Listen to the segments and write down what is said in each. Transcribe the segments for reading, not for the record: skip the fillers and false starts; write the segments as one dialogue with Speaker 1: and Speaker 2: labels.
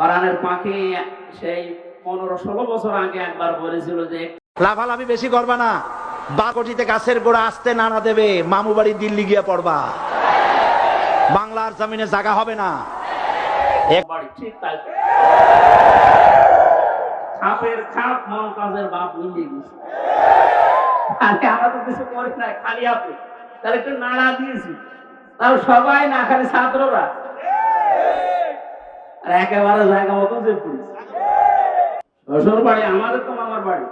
Speaker 1: কোরআনের পাখি সেই 15-16 বছর আগে একবার বলেছিল যে
Speaker 2: লাফালাফি বেশি করবা না, বাকটিতে গাছের গোড়া আসতে নানা দেবে, মামু বাড়ি দিল্লি গিয়ে পড়বা, বাংলার জমিনে জায়গা হবে না।
Speaker 1: ঠিক তাই, খাপের খাপ মমতাজের বাপ মিলিয়ে গেছে। আমরা তো কিছু করি না, খালি আপনি তাহলে একটু নাড়া দিয়েছি, তাও সবাই না, খালি ছাত্ররা আর একেবারে জায়গা মতো যে পুলিশ শ্বশুর বাড়ি আমাদের তো মামার বাড়ি।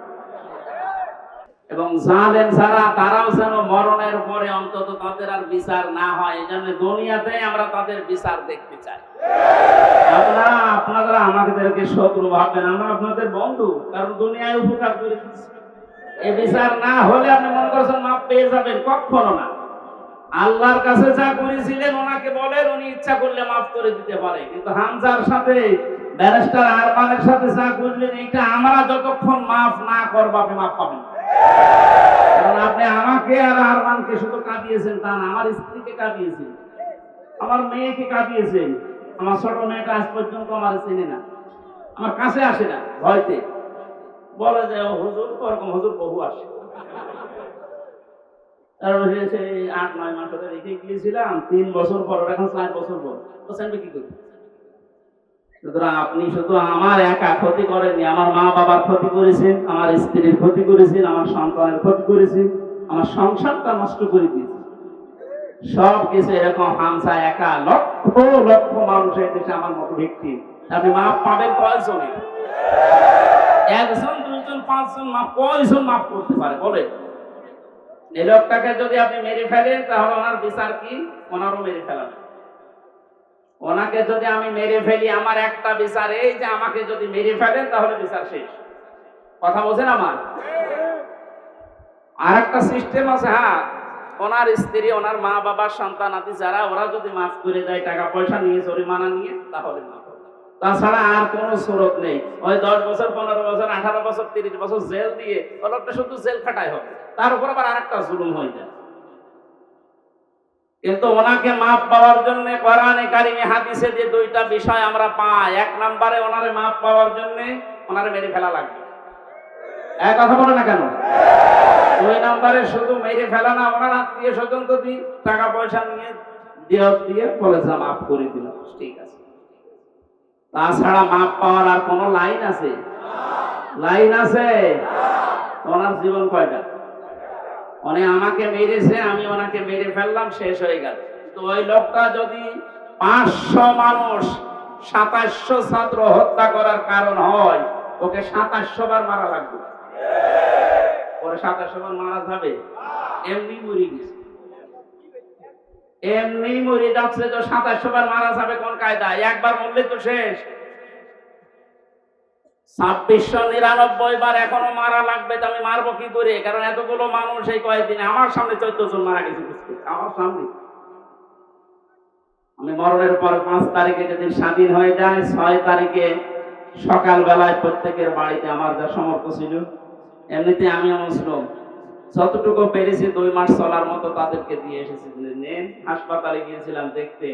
Speaker 1: এবং জানেন যারা, তারাও যেন মরণের পরে অন্তত তাদের আর বিচার না হয়, এই জন্য দুনিয়াতে আমরা তাদের বিচার দেখতে চাই। আপনারা আমাদেরকে শত্রু ভাববেন, আমরা আপনাদের বন্ধু, কারণ দুনিয়ায় উপকার করে দিচ্ছি। এই বিচার না হলে আপনি মনে করছেন মাপ পেয়ে যাবেন, কখনো না। আল্লাহর কাছে যা করেছিলেন ওনাকে বলেন, উনি ইচ্ছা করলে মাফ করে দিতে পারে। কিন্তু হামজার সাথে ব্যারিস্টার আরমানের সাথে যা করলেন, এটা আমরা যতক্ষণ মাফ না করব আপনি মাফ পাবেন। কারণ আপনি আমাকে আর আরমানকে শুধু কাঁদিয়েছেন তা না, আমার স্ত্রীকে কাঁদিয়েছেন, আমার মেয়েকে কাঁদিয়েছেন। আমার ছোট মেয়েটা আজ পর্যন্ত আমার চেনে না, আমার কাছে আসে না, ভয়তে বলে যে হুজুর, ওরকম হুজুর বহু আসে। 8-9 মাস ধরে রেখে গিয়েছিলাম, 3 বছর পর, এখন 4 বছর পর কি করি। সুতরাং আপনি শুধু আমার একা ক্ষতি করেননি, আমার মা বাবার ক্ষতি করেছেন, আমার স্ত্রীর ক্ষতি করেছেন, আমার সন্তানের ক্ষতি করেছেন, আমার সংসারটা নষ্ট করে দিয়েছেন। সব কিছু এরকম হামসা একা লক্ষ লক্ষ মানুষ এই দেশে আমার মতো ব্যক্তি। আপনি মাপ পাবেন কয়জনে? 1 জন 2 জন 5 জন মাপ, কয়জন মাপ করতে পারে বলে? এই লোকটাকে যদি আপনি মেরে ফেলেন তাহলে ওনার বিচার কি? ওনারও মেরে ফেলান। ওনাকে যদি আমি মেরে ফেলি, আমার একটা বিচার এই যে আমাকে যদি মেরে ফেলেন তাহলে বিচার শেষ। কথা বলছেন আমার? আর একটা সিস্টেম আছে, হ্যাঁ, ওনার স্ত্রী, ওনার মা বাবা, সন্তান আদি যারা, ওরা যদি মাফ করে দেয় টাকা পয়সা নিয়ে, জরিমানা নিয়ে, তাহলে মাফ হবে। তাছাড়া আর কোনো সুরত নেই। ওই 10 বছর 15 বছর 18 বছর 30 বছর জেল দিয়ে ওই লোকটা শুধু জেল খাটাই হবে, তার উপর আবার আরেকটা জুলুম হয়ে যায়। কিন্তু ওনাকে মাফ পাওয়ার জন্য কোরআনে কারিমে হাদিসে যে 2টা বিষয় আমরা পাই। 1 নম্বরে ওনারে মাফ পাওয়ার জন্য ওনারে মেরে ফেলা লাগবে। এক কথা বলে না কেন? 2 নম্বরে শুধু মেরে ফেলা না, ওনার আত্মীয় স্বজন যদি টাকা পয়সা নিয়ে দিয়ে বলে যা মাফ করে দিলাম, ঠিক আছে। তাছাড়া মাপ পাওয়ার আর কোন লাইন আছে? লাইন আছে? ওনার জীবন কয়টা? উনি আমাকে মেরেছে, আমি ওনাকে মেরে ফেললাম, শেষ হয়ে গেল। তো ওই লোকটা যদি 500 মানুষ 2700 ছাত্র হত্যা করার কারণ হয়, ওকে 2700 বার মারা লাগবে। ওরে 2700 বার মারা যাবে? এমনি মরে গেছে, এমনি মরে যাচ্ছে। তো 2700 বার মারা যাবে কোন কায়দায়? একবার মরলে তো শেষ। 2699 বার এখনো মারা লাগবে। তো আমি মারবো কি করে? কারণ এতগুলো মানুষ এই কয়েকদিনে আমার সামনে 14 জন মারা গেছে, আমার সামনে। আমি মরণের পর 5 তারিখে যেদিন স্বাধীন হয়ে যায়, 6 তারিখে সকালবেলায় প্রত্যেকের বাড়িতে আমার যা সমর্থ ছিল, এমনিতে আমি মুসলিম, যতটুকু পেরেছি 2 মাস চলার মতো তাদেরকে দিয়ে এসেছি। নেন, হাসপাতালে গিয়েছিলাম দেখতে,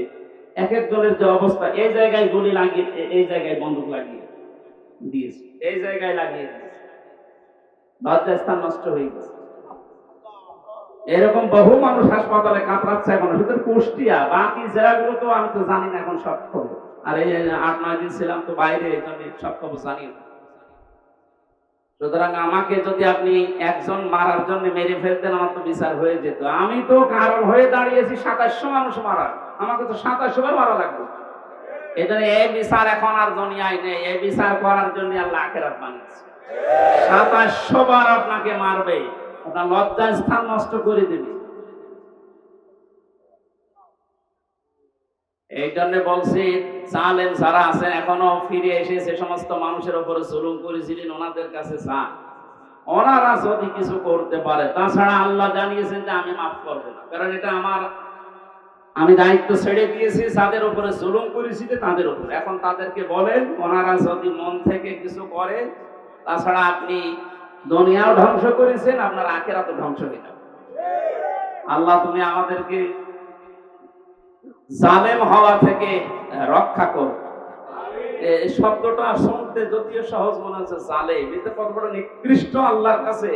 Speaker 1: এক একজনের যে অবস্থা, এই জায়গায় গুলি লাগিয়ে, এই জায়গায় বন্দুক লাগিয়ে দিয়েছে, এই জায়গায় লাগিয়ে দিয়েছে, লজ্জাস্থান নষ্ট হয়ে গেছে। এরকম বহু মানুষ হাসপাতালে কাতরাচ্ছে এখন, শুধু কুষ্টিয়া, বাকি জেলাগুলো তো আমি তো জানি না এখন সব খবর। আর এই 8-9 দিন ছিলাম তো বাইরে, এই জন্য সব খবর জানি না। সুতরাং আমাকে যদি আপনি একজন মারার জন্য মেরে ফেলতেন, আমার তো বিচার হয়ে যেত। আমি তো কারণ হয়ে দাঁড়িয়েছি 2700 মানুষ মারার, আমাকে তো 2700 বার মারা লাগবে। এই জন্য এই বিচার এখন আর দুনিয়ায় নেই। এই বিচার করার জন্য আল্লাহ আখিরাত বানিয়েছে। 2700 বার আপনাকে মারবে, আপনার লজ্জা স্থান নষ্ট করে দেবে। এই জন্য বলছি, জালেম যারা আছেন এখনো ফিরে এসে সে সমস্ত মানুষের উপরে জুলুম করেছিলেন, ওনাদের কাছে যান, ওনারা যদি কিছু করতে পারে। তাছাড়া আল্লাহ জানিয়েছেন যে আমি মাফ করবো না, কারণ এটা আমার, আমি দায়িত্ব ছেড়ে দিয়েছি যাদের উপরে জুলুম করেছি তাদের উপর। এখন তাদেরকে বলেন, ওনারা যদি মন থেকে কিছু করে, তাছাড়া আপনি দুনিয়াও ধ্বংস করেছেন, আপনার আখিরাতও ধ্বংস হয়ে যাবে। আল্লাহ তুমি আমাদেরকে জালেম হওয়া থেকে রক্ষা করো। এই শব্দটা শুনতে যদিও সহজ মনে হচ্ছে, জালেম, এটা কত বড় নিকৃষ্ট আল্লাহর কাছে।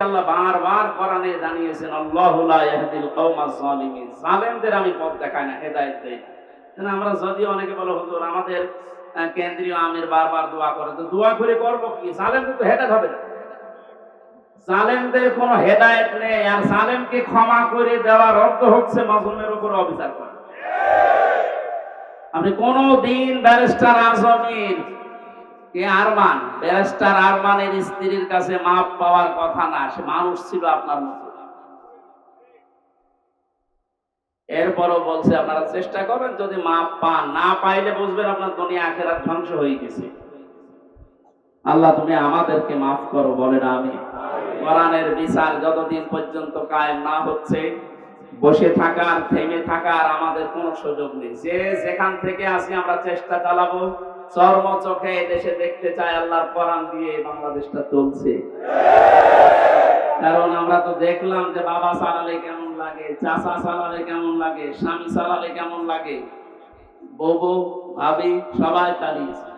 Speaker 1: আল্লাহ বারবার কোরআনে জানিয়েছেন, আল্লাহু লা ইয়াহদিল কওমাজ জালিমিন, জালেমদের আমি পথ দেখাই না, হেদায়েত দেই না। আমরা যদিও অনেকে বলে হুজুর আমাদের কেন্দ্রীয় আমির বারবার দোয়া করে, তো দোয়া করে করবো কি? জালেমদের তো হেদায়েত হবে না, জালেমদের কোনো হেদায়েত নেই। আর জালেমকে ক্ষমা করে দেওয়ার অর্থ হচ্ছে মাজলুমের উপর অবিচার করা। আপনি কোনদিন ব্যারিস্টার আজমের আরমান, ব্যারিস্টার আরমানের স্ত্রীর কাছে মাপ পাওয়ার কথা না, সে মানুষ ছিল আপনার মতো। এরপরও বলছে আপনারা চেষ্টা করেন, যদি মাপ পান, না পাইলে বুঝবেন আপনার দুনিয়া আখিরাত ধ্বংস হয়ে গেছে। আল্লাহ তুমি আমাদেরকে মাফ করো, বলেন আমিন। কোরআনের বিচার যতদিন পর্যন্ত কায়েম না হচ্ছে, বসে থাকার, থেমে থাকার আমাদের কোনো সুযোগ নেই। যে যেখান থেকে আসি আমরা চেষ্টা চালাবো, চর্ম চোখে দেশে দেখতে চাই আল্লাহর কোরআন দিয়ে বাংলাদেশটা চলছে। কারণ আমরা তো দেখলাম যে বাবা চালালে কেমন লাগে, চাচা চালালে কেমন লাগে, স্বামী চালালে কেমন লাগে, বউ ভাবি সবাই চালিয়েছে,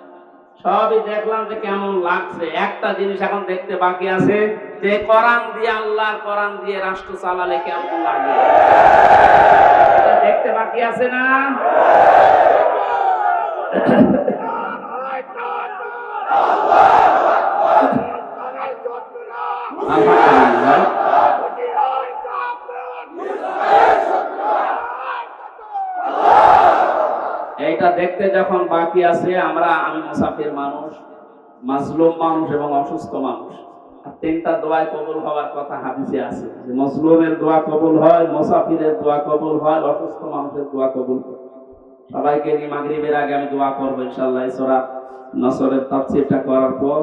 Speaker 1: সবই দেখলাম যে কেমন লাগছে। একটা জিনিস এখন দেখতে বাকি আছে, যে কোরআন দিয়ে, আল্লাহর কোরআন দিয়ে রাষ্ট্র চালালে কেমন লাগে, এটা দেখতে বাকি আছে না? এইটা দেখতে যখন বাকি আছে, আমি মুসাফির মানুষ, মাজলুম মানুষ এবং অসুস্থ মানুষ। তিনটা দোয়া কবুল হওয়ার কথা হাদিসে আছে, যে মাজলুমের দোয়া কবুল হয়, মুসাফিরের দোয়া কবুল হয়, অসুস্থ মানুষের দোয়া কবুল হয়। সবাইকে নিয়ে মাগরিবের আগে আমি দোয়া করবো ইনশাআল্লাহ। এই সূরা নসরের তাফসীরটা করার পর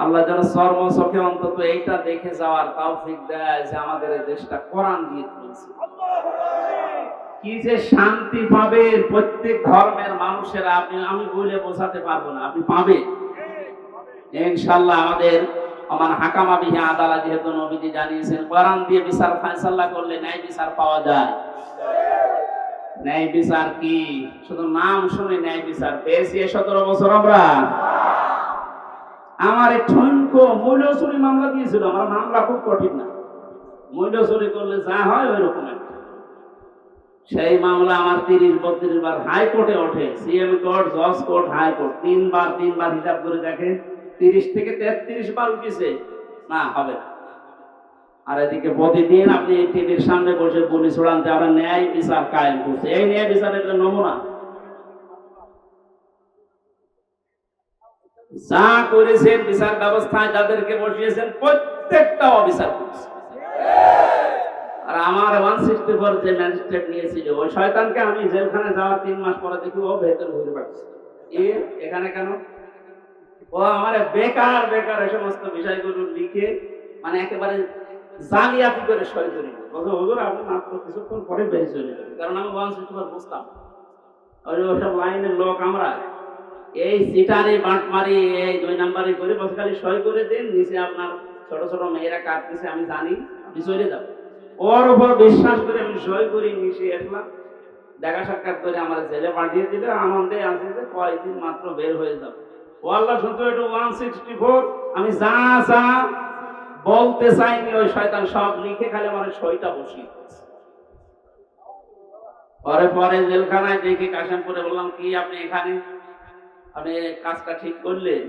Speaker 1: আল্লাহ যেন চর্ম চোখে অন্তত এইটা দেখে যাওয়ার তৌফিক দেয় যে আমাদের এই দেশটা কোরআন দিয়ে চলছে। কি যে শান্তি পাবে প্রত্যেক ধর্মের মানুষেরা, আমি বলে বোঝাতে পারবো না, আপনি পাবে ইনশাআল্লাহ। আমাদের হাকামা বিহি আদালত, যেহেতু নবীজি জানিয়েছেন কোরআন দিয়ে বিচার ফায়সালা করলে ন্যায় বিচার পাওয়া যায়। ন্যায় বিচার কি শুধু নাম শুনে ন্যায় বিচার পেয়েছি 17 বছর আমরা। আমার এই ঠনকো মূল্য চুরি মামলা দিয়েছিল, আমার মামলা খুব কঠিন না, মূল্য চুরি করলে যা হয় ওই রকম। সেই মামলা আমার 30-32 বার হাইকোর্টে ওঠে, সিএম কোর্ট, জজ কোর্ট, হাইকোর্ট, তিনবার হিসাব করে দেখে 30 থেকে 33 বার উঠেছে, না হবে না। আর এদিকে প্রতিদিন আপনি টিভির সামনে বসে বলি ছড়ান যে আমরা ন্যায় বিচার কায়েম করছি। এই ন্যায় বিচারের একটা নমুনা যা করেছেন বিচার ব্যবস্থায়, যাদেরকে বসিয়েছেন প্রত্যেকটা অবিচার করছে। আর আমার 164 যে ম্যাজিস্ট্রেট নিয়েছিল, ওই শয়তানকে আমি জেলখানে যাওয়ার 3 মাস পরে দেখি ও ভেতর ঘুরে পাচ্ছে। এখানে কেন? ও আমার বেকার এই সমস্ত বিষয়গুলো লিখে মানে একেবারে জালিয়াতি করে সই করে বলতো, হুজুর আপনি মাত্র কিছুক্ষণ পরে বেরিয়ে চলে যাবেন। কারণ আমি 164 বুঝতাম, ওইসব লাইনের লোক আমরা। এই সিটারি বাটমারি, এই 2 নাম্বারি করে বসে খালি সই করে দিন, নিচে আপনার ছোট ছোট মেয়েরা কাটতেছে, আমি জানি, আপনি চলে যাবেন। ওর উপর বিশ্বাস করে আমি সই করি, নিচে আসলাম, দেখা সাক্ষাৎ করে আমার জেলে পাঠিয়ে দিলে, আনন্দে আছে যে কয়েকদিন মাত্র বের হয়ে যাবে। ও আল্লাহ শুনতে 164 আমি যা বলতে চাইনি, ওই শয়তান সব লিখে খালি আমার সইটা বসিয়ে পরে জেলখানায় দেখে কাশিমপুরে বললাম, কি আপনি এখানে, আপনি কাজটা ঠিক করলেন?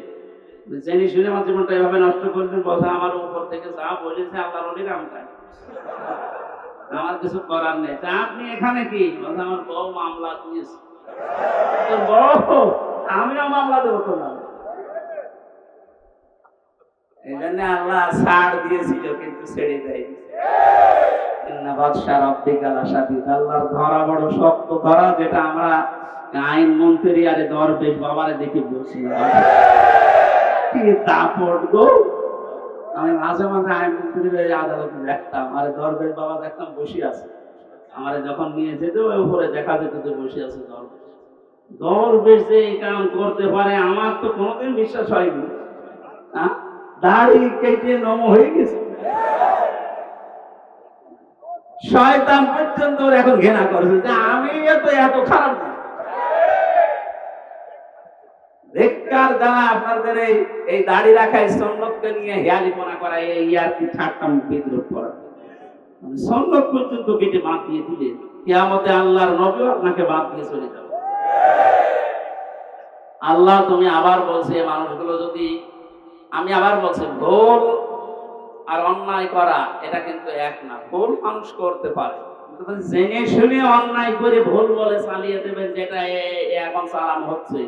Speaker 1: জেনে শুনে আমার জীবনটা এভাবে নষ্ট করলেন? বলছে আমার উপর থেকে যা বলেছে আল্লাহর ওলির আমি তাই, আমার কিছু করার নেই। তা আপনি এখানে কি? বলছে আমার বউ মামলা দিয়েছে। বউ, আমিও মামলা দেবো তো না। এই জন্য আল্লাহ ছাড় দিয়েছিল, কিন্তু ছেড়ে দেয়নি। আল্লাহর ধরা বড় শক্ত ধরা, যেটা আমরা আইন মন্ত্রী আরে দরবেশ বাবারে দেখে বসি কি দাপট গো। আমি মাঝে মাঝে আইন মন্ত্রী আদালতে দেখতাম, আরে দরবেশ বাবা দেখতাম বসে আছে, আমারে যখন নিয়ে যেত ওই উপরে দেখা যেত যে বসে আছে দরবেশ যে এই কাম করতে পারে, আমার তো কোনোদিন বিশ্বাস হয়নি। দাড়ি কেটে নম হয়ে গেছে, শয়তান পর্যন্ত এখন ঘৃণা করছে যে আমি এত খারাপ না। ধিক্কার যারা আপনাদের এই দাড়ি রাখায় সুন্নতকে নিয়ে হেয়ালিপনা করায়, এই আর কি ঠাট্টা বিদ্রুপ করা, সুন্নত পর্যন্ত কেটে বাদ দিয়ে দিলেন, কিয়ামতে আল্লাহর নবীও আপনাকে বাদ দিয়ে চলে যাবে। আল্লাহ তুমি আবার বলছে মানুষগুলো যদি, আমি আবার বলছি ভুল আর অন্যায় করা এটা কিন্তু এক না। ভুল মানুষ করতে পারে, জেনে শুনে অন্যায় করে ভুল বলে চালিয়ে দেবেন, যেটা এখন চালানো হচ্ছে।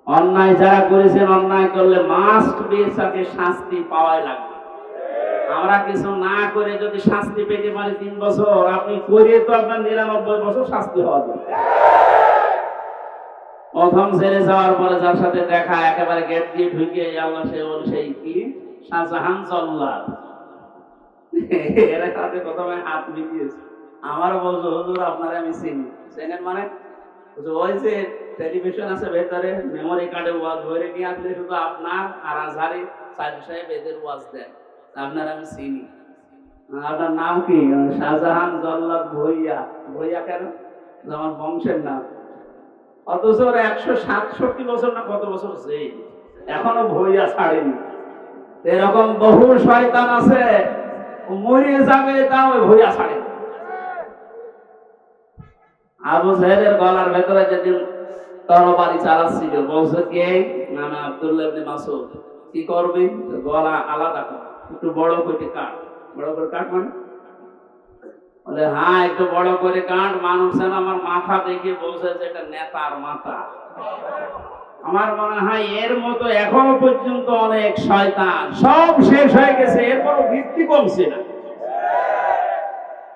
Speaker 1: অন্যায় যারা করেছেন, অন্যায় করলে মাস্ট বি তাকে শাস্তি পাওয়াই লাগবে। আমরা কিছু না করে যদি শাস্তি পেতে পারি 3 বছর, আপনি করে তো আপনার 99 বছর শাস্তি হওয়া যায়। প্রথম ছেড়ে যাওয়ার পরে যার সাথে দেখা, একেবারে গেট দিয়ে ঢুকে আল্লাহ সেই কি শাহজাহান জল্লাদ, এরা সাথে প্রথমে হাত মিলিয়েছে। আমারও বলছো হুজুর আপনারে আমি চিনি। চেনেন মানে? ওই যে টেলিভিশন আছে ভেতরে, মেমোরি কার্ডে ওয়াজ ধরে নিয়ে আসলে শুধু আপনার আর আজহারি সাইদ সাহেব এদের ওয়াজ দেন, আপনার আমি চিনি। আপনার নাম কি? শাহজাহান জল্লাদ ভুইয়া। ভুইয়া কেন? আমার বংশের নাম। অথচ 167 বছর না কত বছর সেই এখনো ভুইয়া ছাড়েনি। এরকম বহু শয়তান আছে, মরে যাবে তাও ভুইয়া ছাড়েনি। আবু জাহেলের গলার ভেতরে যেদিন তরবারি চালাচ্ছিল, বলছে কে? নাম আব্দুল্লাহ ইবনে মাসউদ। কি করবে? গলা আলাদা কর, একটু বড় করে কাট। বড় করে কাট মানে? বলে হ্যাঁ একটু বড় করে কাট। মানুষ যেন আমার মাথা দেখে বলছে যে এটা নেতার মাথা। আমার মনে হয় এর মতো এখনো পর্যন্ত অনেক শয়তান, সব শেষ হয়ে গেছে, এরপরও ভিত্তি কমছে না।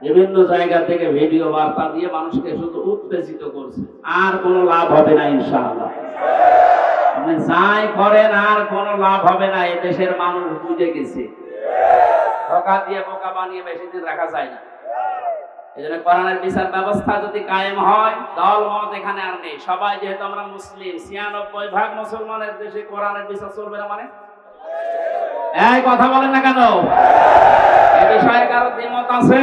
Speaker 1: বিভিন্ন জায়গা থেকে ভিডিও বার্তা দিয়ে মানুষকে শুধু উত্তেজিত করছে, আর কোনো লাভ হবে না ইনশাআল্লাহ। আপনি যাই করেন আর কোনো লাভ হবে না। এদেশের মানুষ বুঝে গেছে, ধোঁকা দিয়ে বোকা বানিয়ে বেশি দিন রাখা যায় না। এই জন্য কোরআনের বিচার ব্যবস্থা যদি কায়েম হয়, দল মত এখানে আর নেই। সবাই যেহেতু আমরা মুসলিম, 96% মুসলমানের দেশে কোরআনের বিচার চলবে না মানে? এই কথা বলেন না কেন? এ বিষয়ে কারো দ্বিমত আছে?